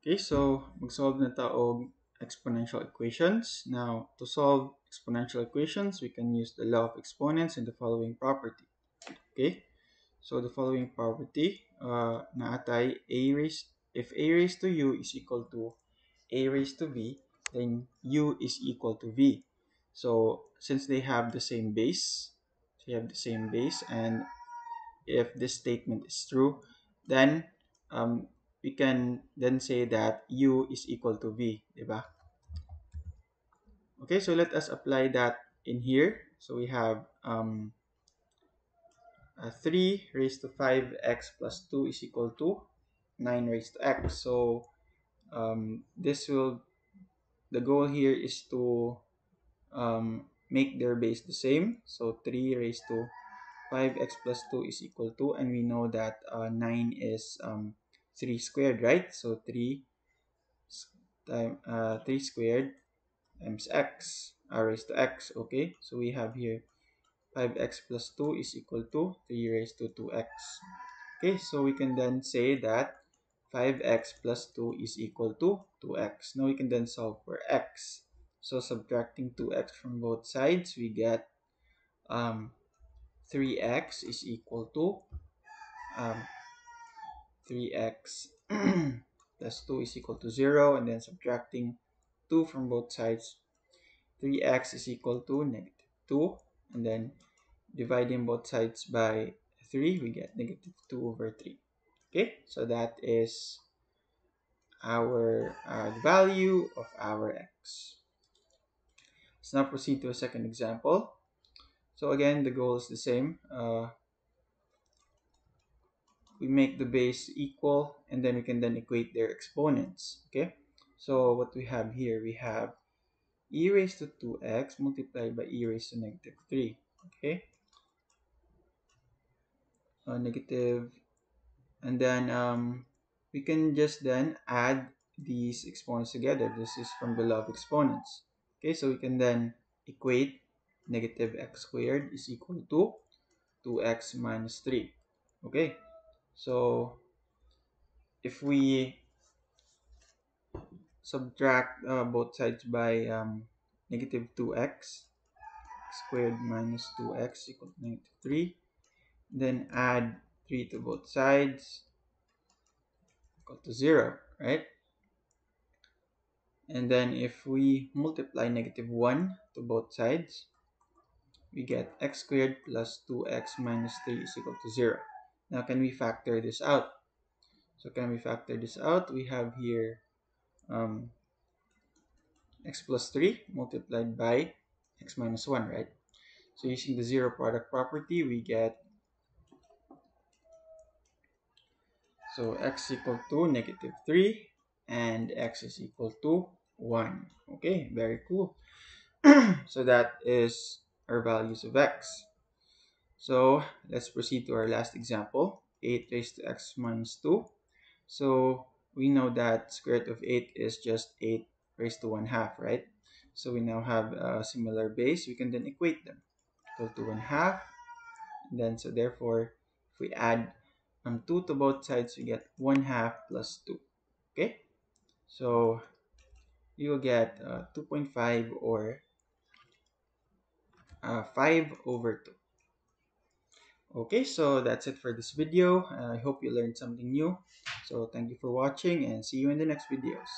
Okay, so mag-solve na tayo exponential equations. Now, to solve exponential equations, we can use the law of exponents and the following property. Okay, so the following property na atay if a raised to u is equal to a raised to v, then u is equal to v. So since they have the same base, and if this statement is true, then um, we can then say that u is equal to v, diba? Okay, so let us apply that in here. So we have 3 raised to 5x plus 2 is equal to 9 raised to x. So the goal here is to make their base the same. So 3 raised to 5x plus 2 is equal to, and we know that 9 is 3 squared, right? So 3 squared times x, raised to x. Okay, so we have here 5x plus 2 is equal to 3 raised to 2x. Okay, so we can then say that 5x plus 2 is equal to 2x. Now we can then solve for x. So subtracting 2x from both sides, we get 3x is equal to um, 3x plus 2 is equal to 0, and then subtracting 2 from both sides, 3x is equal to negative 2, and then dividing both sides by 3, we get negative 2 over 3. Okay, so that is our value of our x. Let's now proceed to a second example. So again, the goal is the same. We make the base equal, and then we can then equate their exponents. Okay, so what we have here, we have e raised to 2x multiplied by e raised to negative 3. Okay, negative, and then we can just then add these exponents together. This is from the law of exponents. Okay, so we can then equate negative x squared is equal to 2x minus 3. Okay, so if we subtract both sides by negative 2x squared minus 2x equal to negative 3, then add 3 to both sides equal to 0, right? And then if we multiply negative 1 to both sides, we get x squared plus 2x minus 3 is equal to 0. Now, can we factor this out? So can we factor this out? We have here x plus 3 multiplied by x minus 1, right? So using the zero product property, we get, so x equal to negative 3 and x is equal to 1. Okay, very cool. So that is our values of x. So let's proceed to our last example, 8 raised to x minus 2. So we know that square root of 8 is just 8 raised to 1 half, right? So we now have a similar base. We can then equate them. Equal to 1 half. And then, so therefore, if we add 2 to both sides, we get 1 half plus 2. Okay? So you will get 2.5 or 5 over 2. Okay, so that's it for this video. I hope you learned something new. So thank you for watching and see you in the next videos.